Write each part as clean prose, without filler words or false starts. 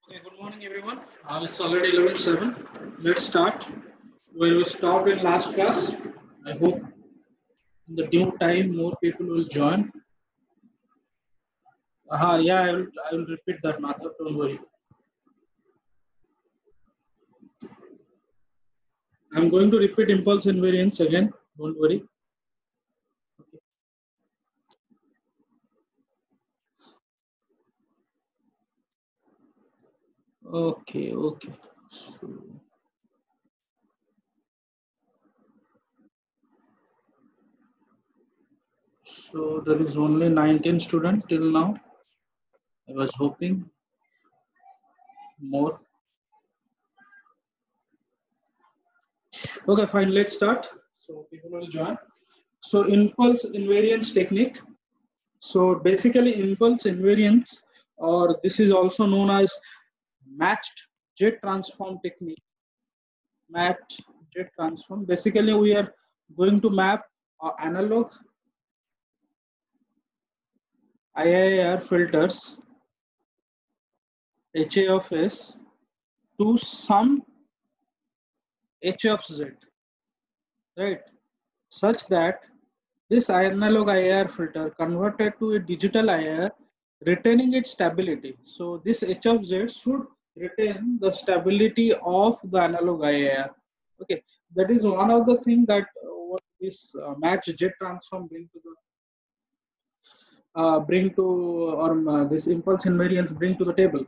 Okay, good morning everyone. It's already 11:07. Let's start where we stopped in last class. I hope in the due time more people will join. Yeah, I will repeat that, Madhav, don't worry. I'm going to repeat impulse invariance again, don't worry. Okay. So there is only 19 students till now. I was hoping more. Okay, fine, let's start. So people will join. So impulse invariance technique. So basically impulse invariance, or this is also known as matched jet transform technique. Matched jet transform. Basically we are going to map analog IIR filters HA of S to some H of Z, right? Such that this analog IIR filter converted to a digital IIR retaining its stability. So this H of Z should retain the stability of the analog IIR. Okay, that is one of the things that what this match jet transform bring to or this impulse invariance bring to the table.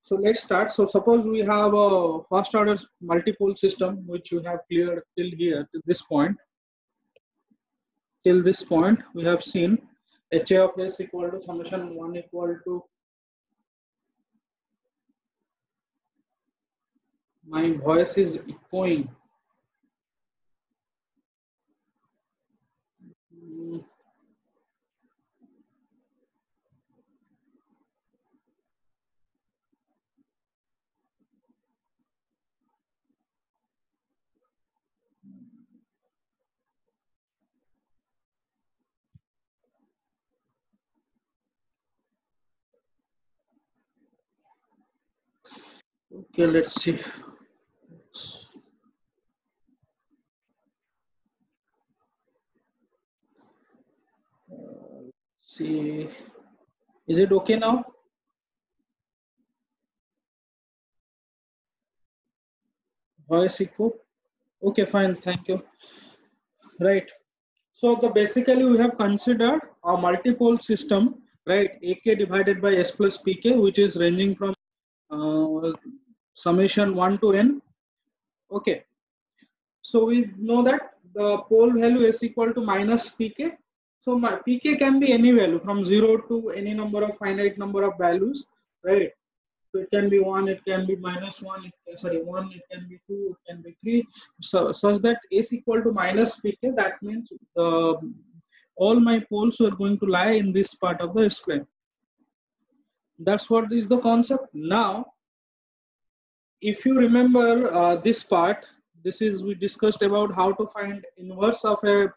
So let's start. So suppose we have a first order multipole system which we have cleared till here to this point. Till this point we have seen HA of S equal to summation 1 equal to my voice is echoing. Mm, Okay, let's see. See, is it okay now? Voice echo. Okay, fine. Thank you. Right. So the basically we have considered a multipole system, right? AK divided by S plus PK, which is ranging from summation 1 to n. Okay. So we know that the pole value is equal to minus Pk. So my Pk can be any value from 0 to any number of finite number of values, right? So it can be 1, it can be minus 1, sorry 1, it can be 2, it can be 3. So such that is equal to minus Pk. That means all my poles are going to lie in this part of the S plane. That's what is the concept. Now if you remember this part, this is we discussed about how to find inverse of a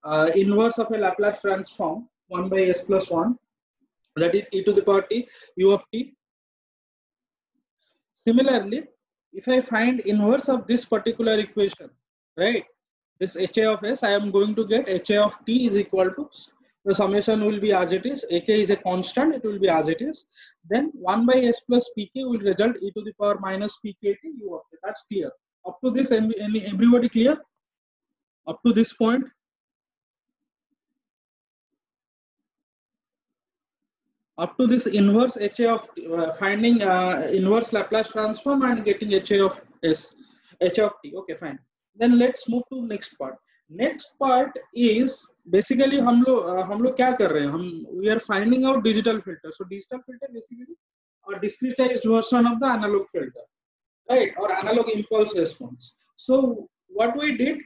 Laplace transform 1 by S plus 1, that is e to the power t u of t. Similarly, if I find inverse of this particular equation, right, this HA of S, I am going to get HA of t is equal to, the summation will be as it is, AK is a constant, it will be as it is, then 1 by S plus PK will result e to the power minus PKT u of t. That's clear. Up to this, everybody clear? Up to this point? Up to this inverse HA of finding inverse Laplace transform and getting HA of S, HA of t. Okay, fine. Then let's move to next part. Next part is basically हम लोग क्या कर रहे हैं? We are finding out digital filter. So digital filter basically a discretized version of the analog filter, right? Or analog impulse response. So what we did,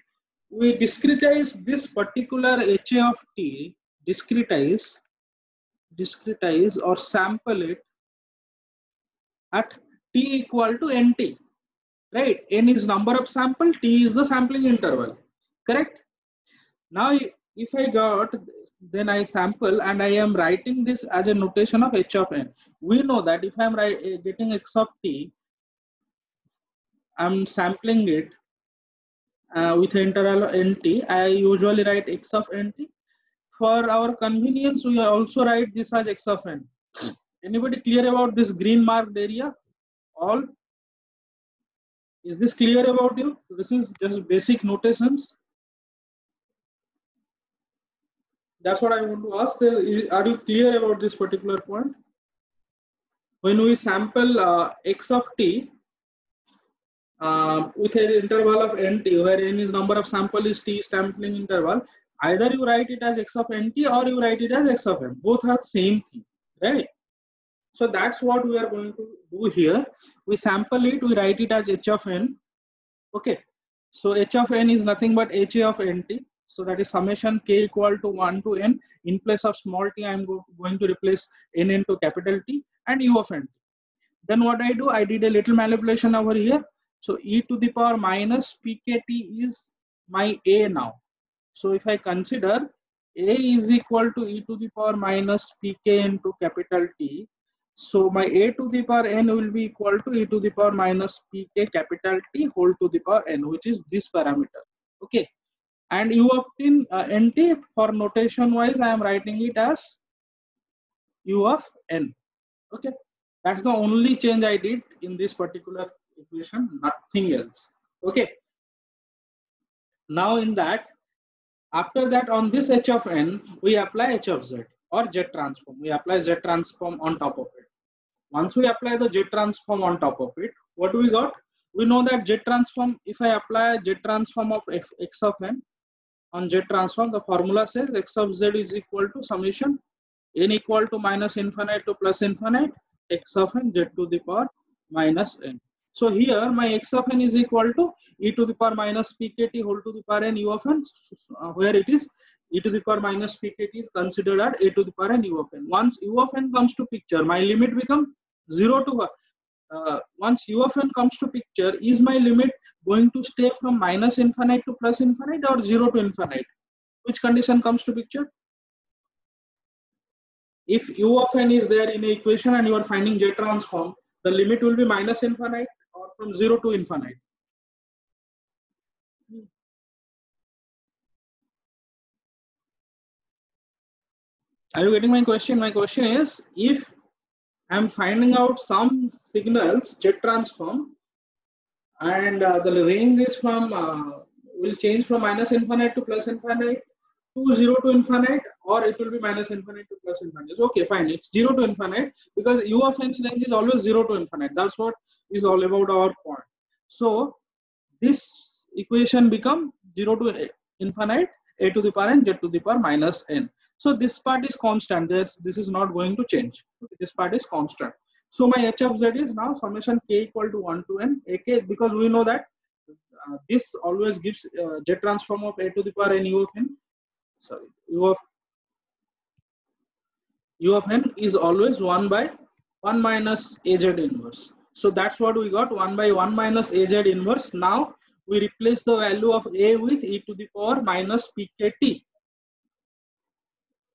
we discretized this particular HA of t, discretize or sample it at t equal to nt, right? N is number of sample, t is the sampling interval, correct? Now if I got, then I sample and I am writing this as a notation of h of n. We know that if I'm getting x of t, I'm sampling it with the interval of nt. I usually write x of nt. For our convenience, we also write this as x of n. Anybody clear about this green marked area? All? Is this clear about you? This is just basic notations. That's what I want to ask. Are you clear about this particular point? When we sample x of t with an interval of nt, where n is number of sample is t sampling interval, either you write it as x of nt or you write it as x of n. Both are same thing, right? So that's what we are going to do here. We sample it, we write it as h of n. Okay. So h of n is nothing but ha of nt. So that is summation k equal to 1 to n. In place of small t, I am going to replace n into capital T and u of n. Then what I do, I did a little manipulation over here. So e to the power minus pkt is my a now. So if I consider a is equal to e to the power minus pk into capital T, so my a to the power n will be equal to e to the power minus pk capital T whole to the power n, which is this parameter. Okay. And u of nt, for notation wise, I am writing it as u of n. Okay. That's the only change I did in this particular equation, nothing else. Okay. Now in that, after that, on this h of n, we apply h of z or z transform. We apply z transform on top of it. Once we apply the z transform on top of it, what do we got? We know that z transform, if I apply z transform of x of n on z transform, the formula says x of z is equal to summation n equal to minus infinite to plus infinite x of n z to the power minus n. So here my x of n is equal to e to the power minus pkt whole to the power n u of n, where it is e to the power minus pkt is considered at a to the power n u of n. Once u of n comes to picture, my limit becomes 0 to once u of n comes to picture, is my limit going to stay from minus infinite to plus infinite or 0 to infinite? Which condition comes to picture? If u of n is there in an equation and you are finding z transform, the limit will be minus infinite or from 0 to infinite. Are you getting my question? My question is, if I am finding out some signals z transform and the range is from will change from minus infinite to plus infinite to 0 to infinite, or it will be minus infinite to plus infinite. Okay, fine. It's 0 to infinite because u of n's range is always 0 to infinite. That's what is all about our point. So this equation become 0 to infinite a to the power n z to the power minus n. So this part is constant. This is not going to change. This part is constant. So my h of z is now summation k equal to 1 to n ak, because we know that this always gives z transform of a to the power n u of n. Sorry, u of n is always 1 by 1 minus az inverse. So that's what we got, 1 by 1 minus az inverse. Now we replace the value of a with e to the power minus pkt,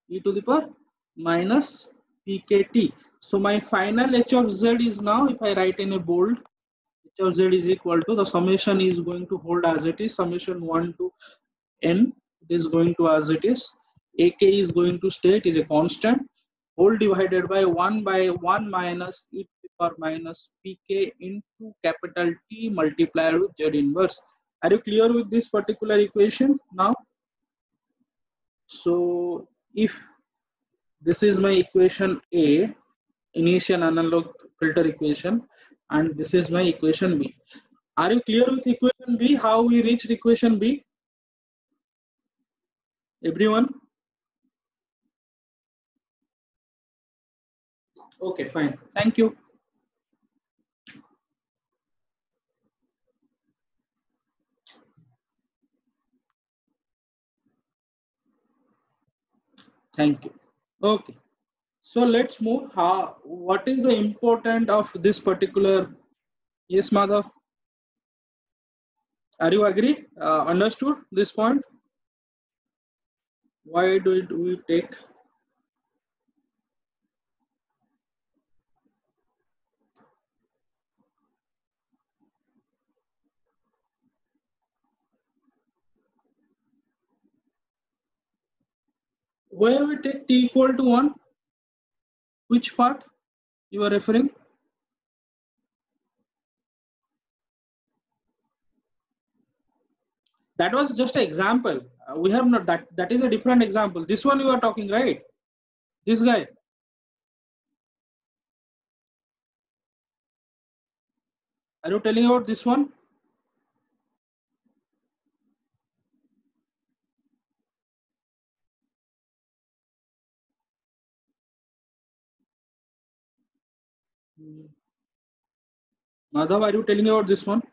e to the power minus pkt. So my final h of z is now, if I write in a bold, h of z is equal to, the summation is going to hold as it is, summation 1 to n, it is going to as it is, ak is going to stay, it is a constant, whole divided by 1 minus e to the power minus pk into capital T multiplied with z inverse. Are you clear with this particular equation now? So if this is my equation A, initial analog filter equation, and this is my equation B. Are you clear with equation B, how we reached equation B? Everyone? Okay, fine. Thank you. Thank you. Okay. So let's move. What is the importance of this particular? Yes, Madhav. Are you agree? Understood this point? Why do we take where we take t equal to 1? Which part you are referring? That was just an example. We have not that is a different example. This one you are talking, right? This guy. Are you telling about this one? Madhav, are you telling about this one?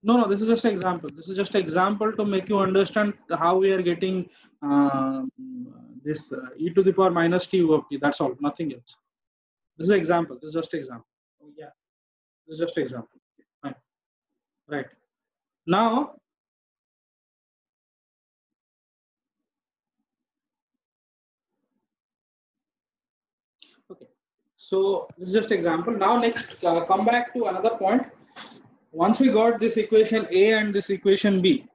No, this is just an example. This is just an example to make you understand how we are getting this e to the power minus t over t. That's all, nothing else. This is an example. This is just an example. Oh, yeah, this is just an example. Fine. Right. Now, okay. So this is just example. Now next, come back to another point. Once we got this equation A and this equation B.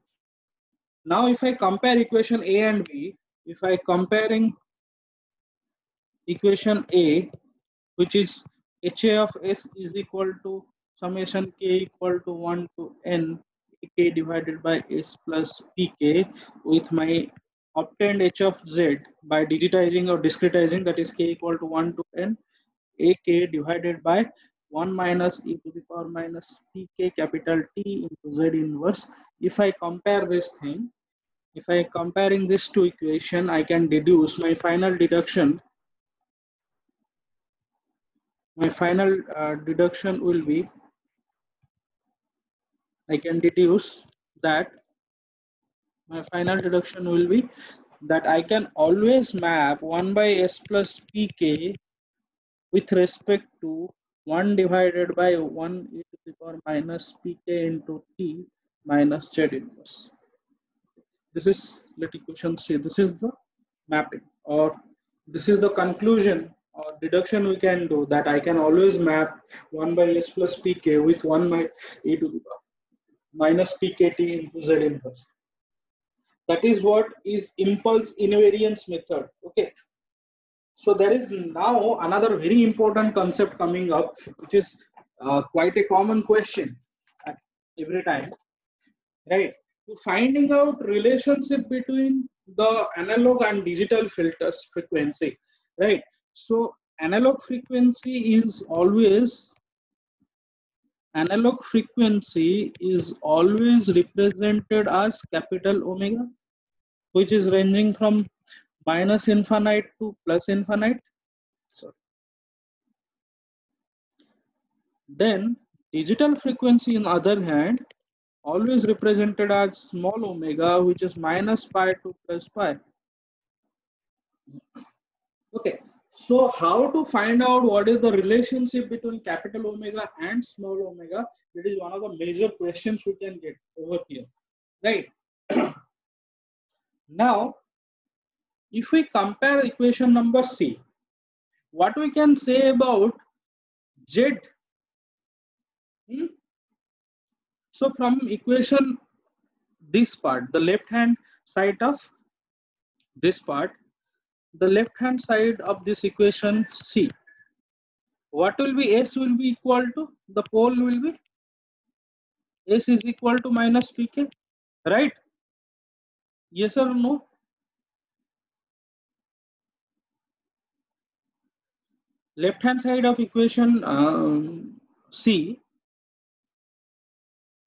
Now if I compare equation A and B, if I comparing equation A, which is HA of S is equal to summation K equal to 1 to N K divided by S plus Pk with my obtained H of Z by digitizing or discretizing, that is K equal to 1 to N AK divided by 1 minus e to the power minus Pk capital T into Z inverse. If I compare this thing, if I comparing this two equation, I can deduce my final deduction. My final deduction will be, I can deduce that my final deduction will be that I can always map 1 by S plus Pk with respect to 1 divided by 1 e to the power minus Pk into T minus Z inverse. This is, let equation C, this is the mapping, or this is the conclusion or deduction we can do, that I can always map 1 by S plus Pk with 1 by e to the power minus Pkt into Z inverse. That is what is impulse invariance method. Okay. So there is now another very important concept coming up, which is quite a common question every time, right? To finding out relationship between the analog and digital filters frequency, right? So analog frequency is always represented as capital omega, which is ranging from minus infinite to plus infinite. So then digital frequency on other hand always represented as small omega, which is minus pi to plus pi. Okay, so how to find out what is the relationship between capital omega and small omega? It is one of the major questions we can get over here, right? Now if we compare equation number C, what we can say about Z? So from equation, this part, the left hand side of this part, the left hand side of this equation C, what will be S will be equal to, the pole will be S is equal to minus Pk, right? Yes or no? Left hand side of equation C,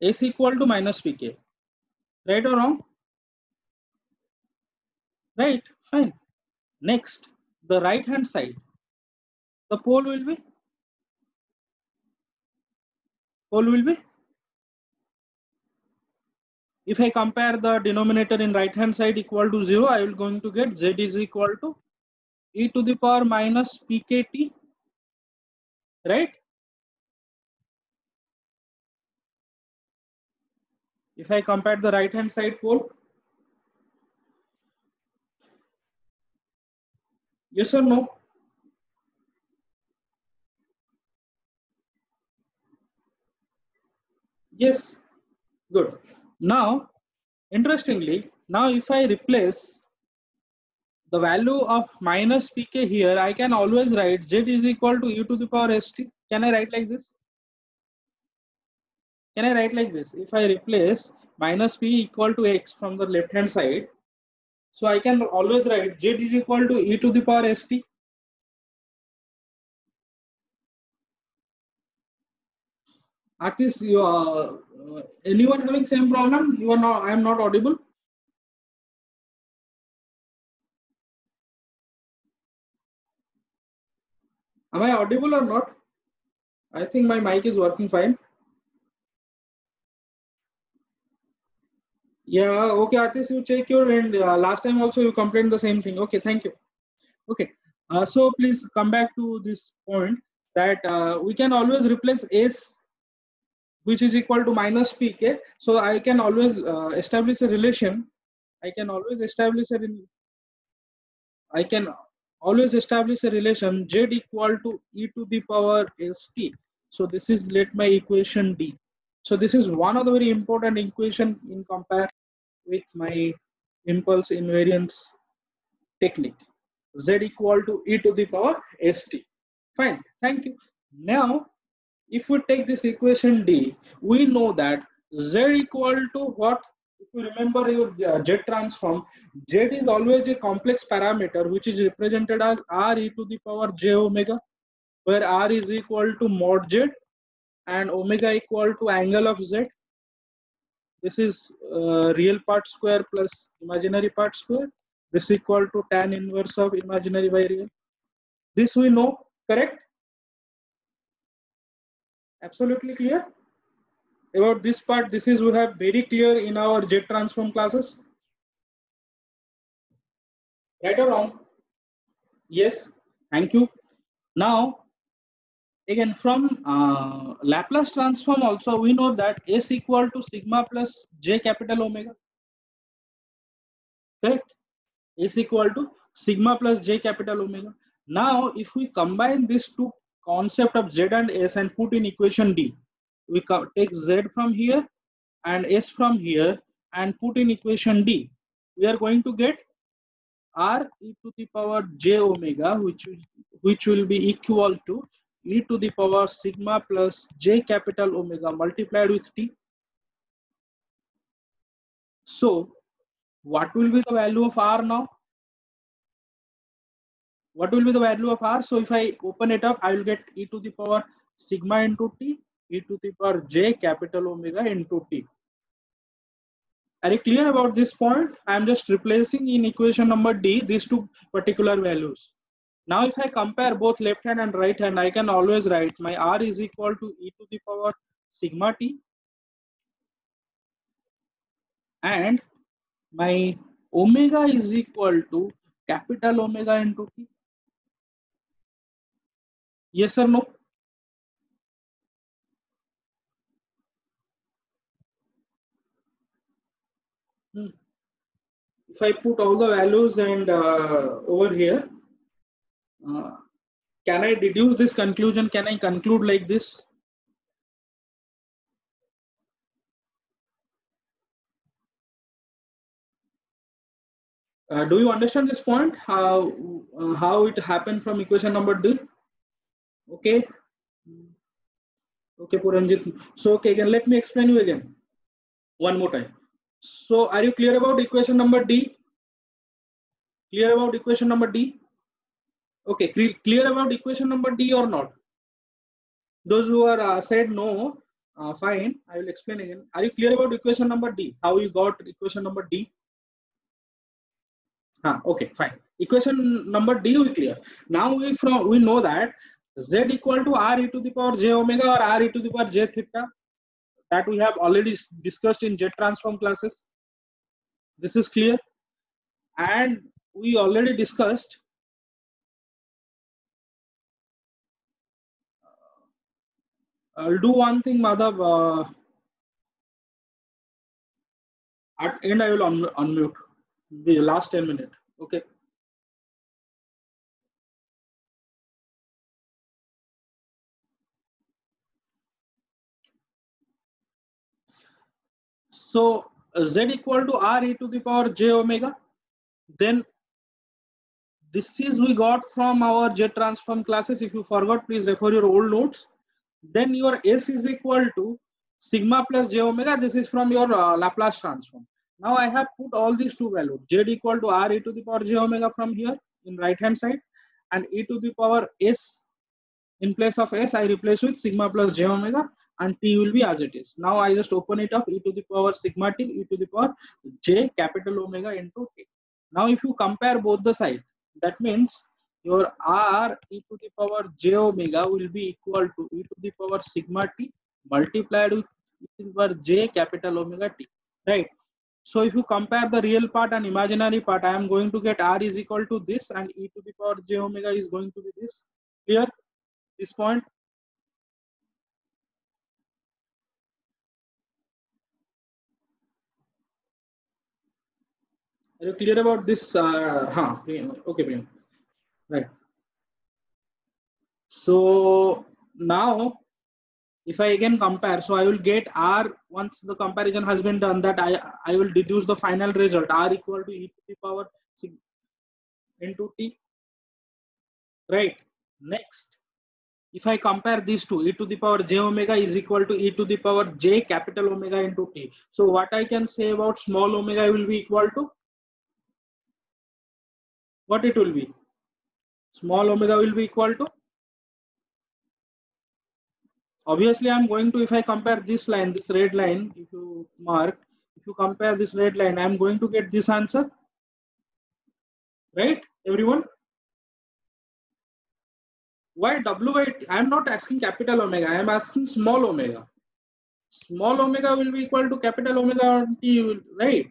S equal to minus Pk, right or wrong? Right, fine. Next, the right hand side, the pole will be if I compare the denominator in right hand side equal to 0, I will going to get Z is equal to e to the power minus Pkt, right? If I compare the right hand side pole, yes or no? Yes, good. Now, interestingly, now if I replace the value of minus pk here, I can always write z is equal to e to the power st. Can I write like this? Can I write like this? If I replace minus p equal to x from the left hand side, so I can always write z is equal to e to the power st. Artist, you are anyone having same problem? You are not. I am not audible. Am I audible or not? I think my mic is working fine. Yeah. Okay, artist, you check your end. Last time also you complained the same thing. Okay, thank you. Okay. So please come back to this point that we can always replace s, which is equal to minus pk. So I can always establish a relation. I can always establish a I can always establish a relation z equal to e to the power st. So this is let my equation D. So this is one of the very important equation in compare with my impulse invariance technique. Z equal to e to the power st. Fine, thank you. Now, if we take this equation D, we know that Z equal to what? If you remember your Z transform, Z is always a complex parameter which is represented as R e to the power j omega, where R is equal to mod Z and omega equal to angle of Z. This is real part square plus imaginary part square. This equal to tan inverse of imaginary by real. This we know, correct? Absolutely clear about this part. This is we have very clear in our Z transform classes, right or wrong? Yes, thank you. Now again from Laplace transform also we know that S equal to sigma plus J capital omega, correct? S equal to sigma plus J capital omega. Now if we combine these two concept of Z and S and put in equation D, we take Z from here and S from here and put in equation D, we are going to get R e to the power j omega, which will be equal to e to the power sigma plus j capital omega multiplied with t. So what will be the value of R now? What will be the value of R? So if I open it up, I will get e to the power sigma into t, e to the power j capital omega into t. Are you clear about this point? I am just replacing in equation number D these two particular values. Now if I compare both left hand and right hand, I can always write my R is equal to e to the power sigma t and my omega is equal to capital omega into t. Yes or no? If I put all the values and over here, uh, can I deduce this conclusion? Can I conclude like this? Do you understand this point? How it happened from equation number D? Okay. Okay, Puranjit. So okay, again, let me explain you again one more time. So are you clear about equation number D? Clear about equation number D? Okay, clear about equation number D or not? Those who are said no, fine. I will explain again. Are you clear about equation number D? How you got equation number D? Okay, fine. Equation number D we clear. Now we know that Z equal to R e to the power j omega or R e to the power j theta, that we have already discussed in Z transform classes. This is clear, and we already discussed I'll do one thing, Madhav. At end, I will unmute the last 10 minutes. Okay. So z equal to r e to the power j omega. Then this is we got from our jet transform classes. If you forgot, please refer your old notes. Then your s is equal to sigma plus j omega. This is from your Laplace transform. Now I have put all these two values, z equal to r e to the power j omega from here in right hand side, and e to the power s, in place of s I replace with sigma plus j omega, and t will be as it is. Now I just open it up, e to the power sigma t, e to the power j capital omega into t. Now if you compare both the sides, that means your r e to the power j omega will be equal to e to the power sigma t multiplied with e to the power j capital omega t, right? So if you compare the real part and imaginary part, I am going to get r is equal to this, and e to the power j omega is going to be this. Clear this point? Are you clear about this? Okay, Prem. Right. So now, if I again compare, so I will get R. Once the comparison has been done, that I will deduce the final result, R equal to e to the power into t. Right. Next, if I compare these two, e to the power j omega is equal to e to the power j capital omega into t. So what I can say about small omega will be equal to what it will be. Small omega will be equal to, obviously I'm going to, if I compare this line, this red line, if you mark, if you compare this red line, I'm going to get this answer, right? Everyone, why w by t? I'm not asking capital omega, I am asking small omega. Small omega will be equal to capital omega on t, right?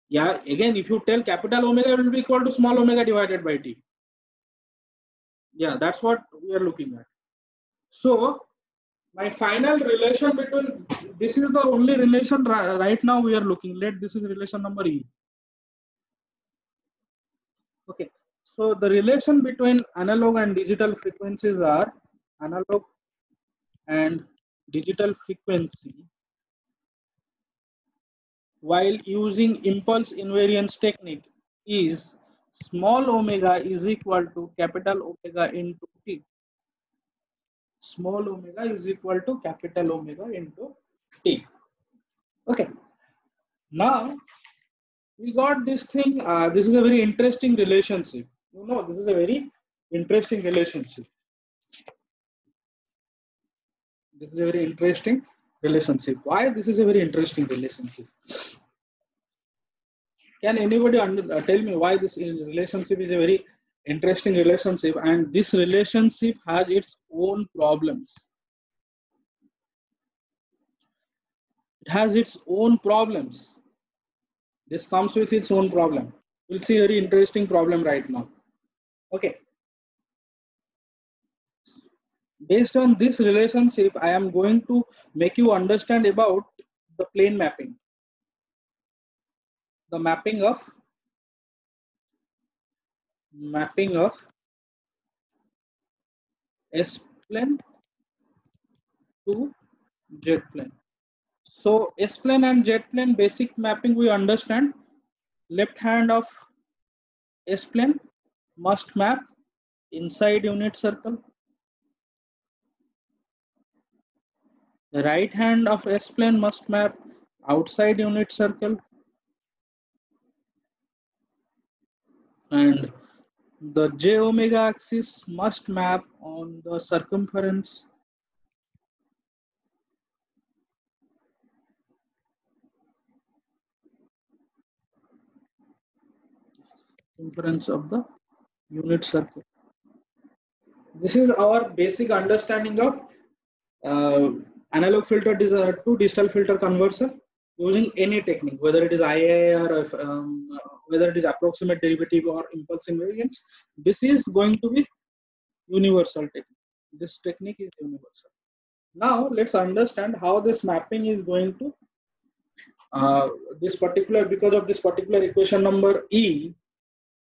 Yeah, again, if you tell capital omega will be equal to small omega divided by t. Yeah, that's what we are looking at. So my final relation between, this is the only relation right now we are looking. Let this is relation number e. Okay, so the relation between analog and digital frequencies are, analog and digital frequency while using impulse invariance technique is small omega is equal to capital omega into t. Small omega is equal to capital omega into t. Okay, now we got this thing. This is a very interesting relationship. You know, this is a very interesting relationship. This is a very interesting relationship. Why this is a very interesting relationship? Can anybody tell me why this relationship is a very interesting relationship, and this relationship has its own problems? It has its own problems. This comes with its own problem. We'll see a very interesting problem right now. Okay. Based on this relationship, I am going to make you understand about the plane mapping. The mapping of S plane to jet plane. So S plane and jet plane basic mapping we understand. Left hand of S plane must map inside unit circle. The right hand of S plane must map outside unit circle. And the j omega axis must map on the circumference of the unit circle. This is our basic understanding of analog filter to digital filter conversion using any technique, whether it is IA or whether it is approximate derivative or impulse invariance. This is going to be universal technique. This technique is universal. Now let's understand how this mapping is going to this particular, because of this particular equation number E.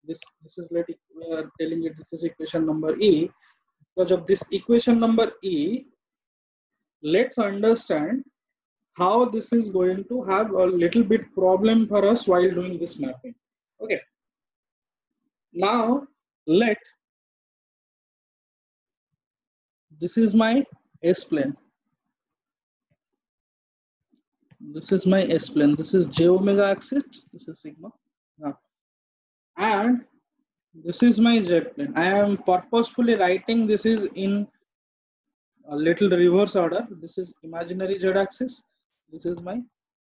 This is, let it, we are telling it this is equation number E. Because of this equation number E, let's understand how this is going to have a little bit problem for us while doing this mapping. Okay. Now this is my S plane. This is my S plane. This is j omega axis. This is sigma. Now, and this is my Z plane. I am purposefully writing this is in a little reverse order. This is imaginary Z axis. This is my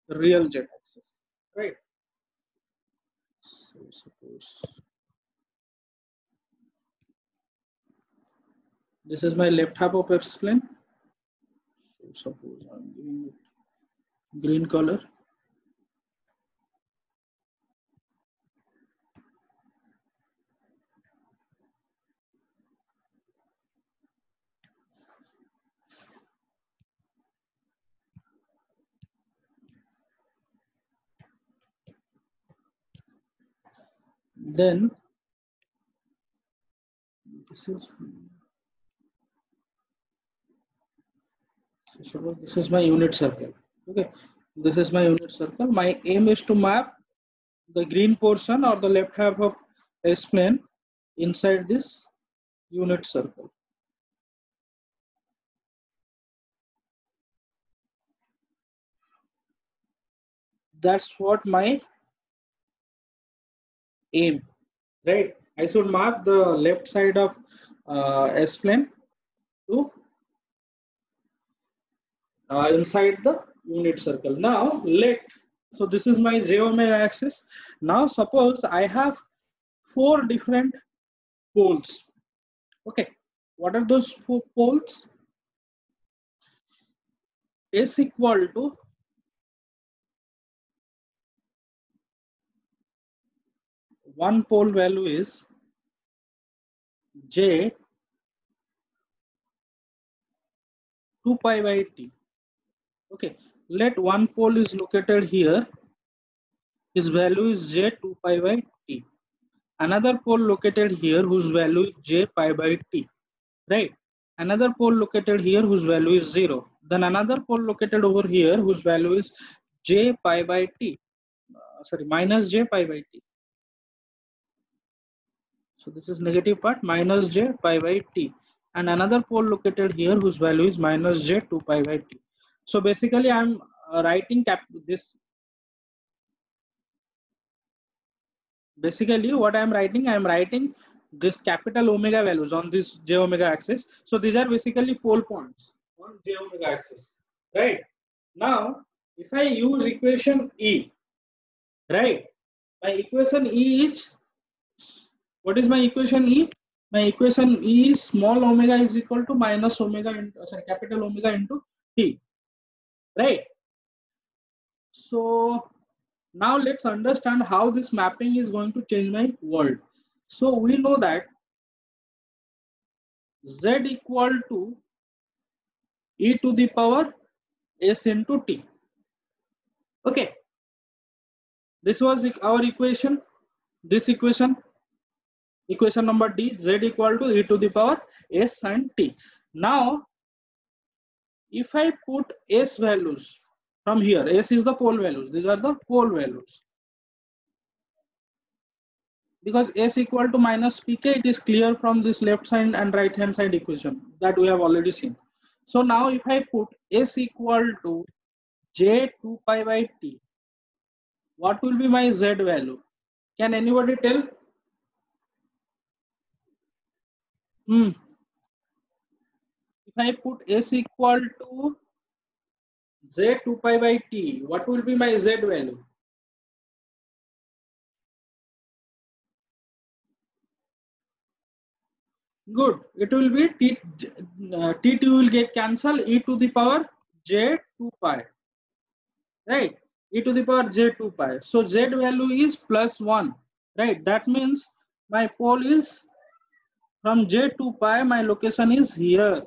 real Z axis. Right. So suppose this is my left half of S plane. So suppose I'm giving it green color. Then this is my unit circle. Okay, this is my unit circle. My aim is to map the green portion or the left half of S plane inside this unit circle. That's what my aim, right? I should map the left side of S plane to inside the unit circle. Now so this is my j omega axis. Now suppose I have 4 different poles. Okay, what are those 4 poles? S equal to one pole value is j 2 pi by t. Okay, let one pole is located here. His value is j 2 pi by t. Another pole located here whose value is j pi by t. Right? Another pole located here whose value is 0. Then another pole located over here whose value is j pi by t. Minus j pi by t. So this is negative part, minus j pi by t. And another pole located here whose value is minus j 2 pi by t. So basically I'm writing this. Basically what I'm writing this capital omega values on this j omega axis. So these are basically pole points on j omega axis, right? Now if I use equation E, right, my equation E is, what is my equation E? My equation E is small omega is equal to minus omega into, capital omega into t, right? So now let's understand how this mapping is going to change my world. So we know that z equal to e to the power s into t. Okay, this was our equation. This equation number D, z equal to e to the power s and t. Now if I put s values from here, s is the pole values, these are the pole values. Because s equal to minus pk, it is clear from this left side and right hand side equation that we have already seen. So now if I put s equal to j 2 pi by t, what will be my z value? Can anybody tell? If I put s equal to z 2 pi by t, what will be my z value? Good. It will be t2 will get cancelled, e to the power j 2 pi. Right? E to the power j 2 pi. So z value is plus 1. Right? That means my pole is from j 2 pi, my location is here.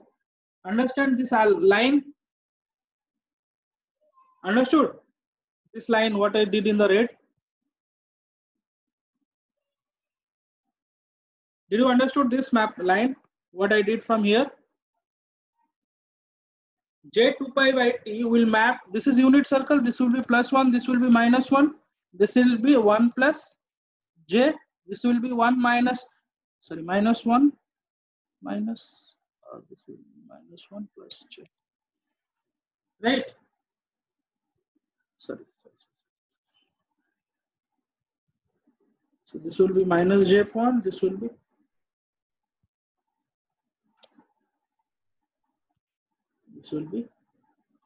Understand this line? Understood? This line, what I did in the red? Did you understood this map line? What I did from here? J2 pi by t will map. This is unit circle. This will be +1. This will be -1. This will be 1 plus j. This will be 1 minus, sorry, -1 minus, this will be -1 plus j. Right? Sorry. So this will be minus j point. This will be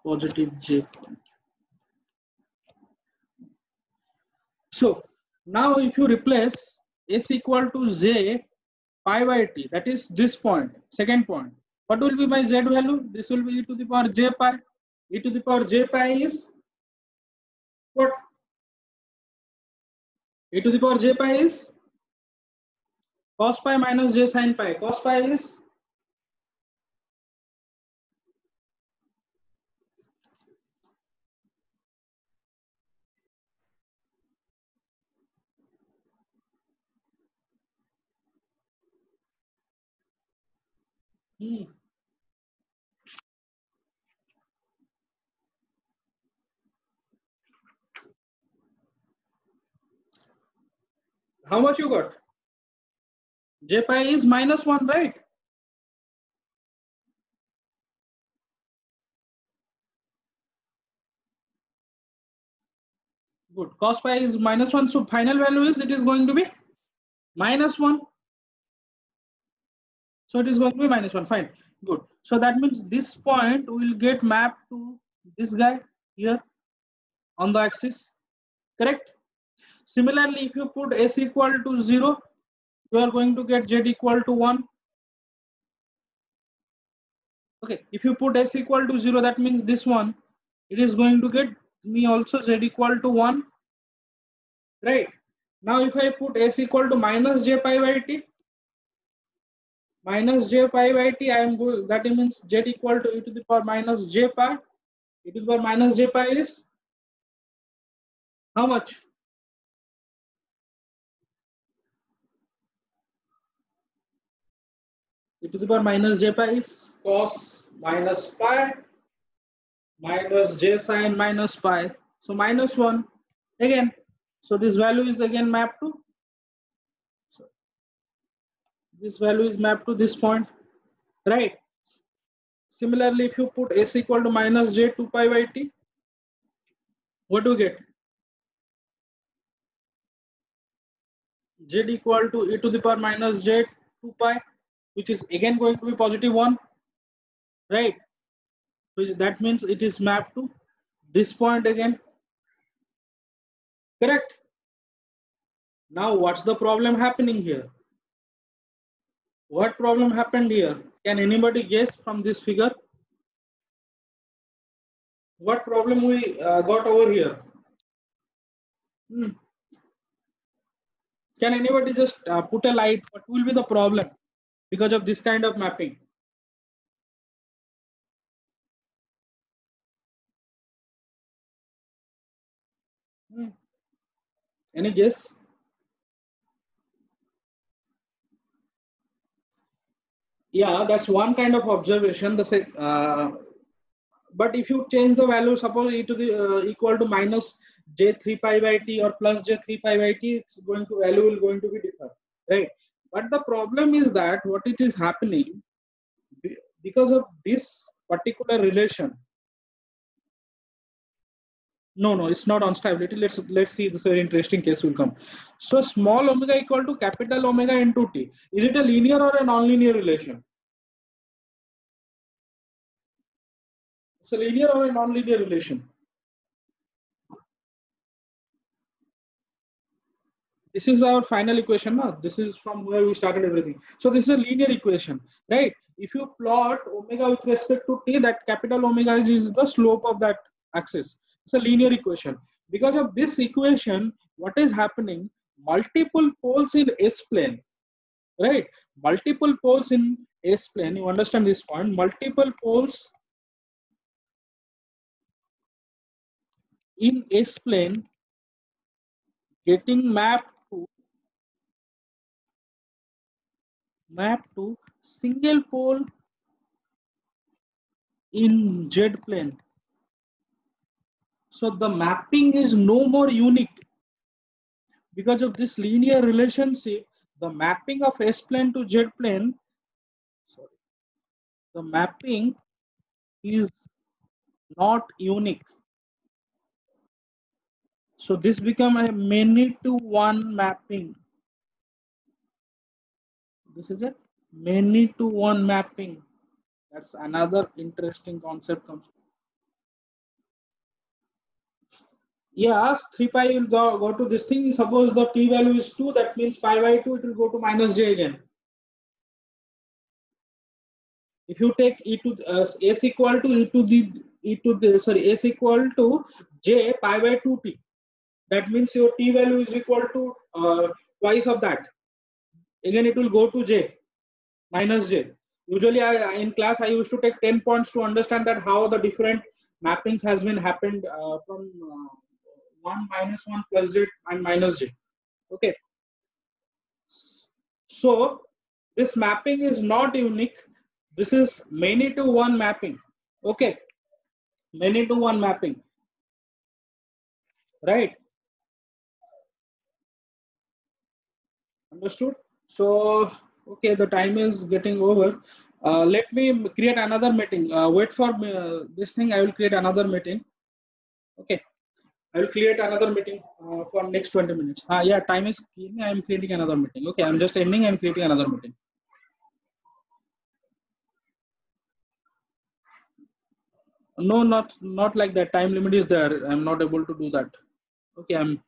positive j point. So now if you replace s equal to j pi by t, that is this point, second point, what will be my z value? This will be e to the power j pi. E to the power j pi is what? E to the power j pi is cos pi minus j sin pi. Cos pi is how much you got? J pi is -1, right? Good. Cos pi is -1. So final value is, it is going to be -1. So it is going to be -1. Fine. Good. So that means this point will get mapped to this guy here on the axis. Correct? Similarly, if you put s equal to 0, you are going to get z equal to 1. Okay. If you put s equal to 0, that means this one, it is going to get me also z equal to 1. Right? Now if I put s equal to minus j pi by t, minus j pi by t, I am going, that means z equal to e to the power minus j pi. E to the power minus j pi is how much? E to the power minus j pi is cos minus pi minus j sin minus pi. So -1 again. So this value is again mapped to, so this value is mapped to this point, right? Similarly, if you put s equal to minus j 2 pi by t, what do you get? Z equal to e to the power minus j 2 pi, which is again going to be +1, right? Which that means it is mapped to this point again. Correct? Now what's the problem happening here? What problem happened here? Can anybody guess from this figure? What problem we got over here? Can anybody just put a light? What will be the problem because of this kind of mapping? Any guess? Yeah, that's one kind of observation. But if you change the value, suppose e to the equal to minus j 3 pi by t or plus j 3 pi by t, it's going to value will going to be different, right? But the problem is that what it is happening because of this particular relation. No, it's not on stability. Let's see, this very interesting case will come. So small omega equal to capital omega into t. Is it a linear or a non-linear relation? It's a linear or a non-linear relation? This is our final equation. No? This is from where we started everything. So this is a linear equation, right? If you plot omega with respect to t, that capital omega is the slope of that axis. It's a linear equation. Because of this equation, what is happening? Multiple poles in S plane, right? Multiple poles in S plane, you understand this point, multiple poles in S plane getting mapped to single pole in Z plane. So the mapping is no more unique. Because of this linear relationship, the mapping of S plane to Z plane, sorry, the mapping is not unique. So this become a many to one mapping. This is a many to one mapping. That's another interesting concept comes. Yes, 3 pi will go to this thing. Suppose the t value is 2, that means pi by 2, it will go to minus j again. If you take s equal to s equal to j pi by 2t, that means your t value is equal to twice of that. Again, it will go to j minus j. Usually, in class I used to take 10 points to understand that how the different mappings has been happened from 1 minus 1 plus j and minus j. Okay. So this mapping is not unique. This is many to one mapping. Okay, many to one mapping, right? Understood? So, okay, the time is getting over. Let me create another meeting. Wait for this thing. I will create another meeting. Okay, I will create another meeting for next 20 minutes. Yeah, time is. I am creating another meeting. Okay, I'm just ending and creating another meeting. No, not like that. Time limit is there. I'm not able to do that. Okay, I'm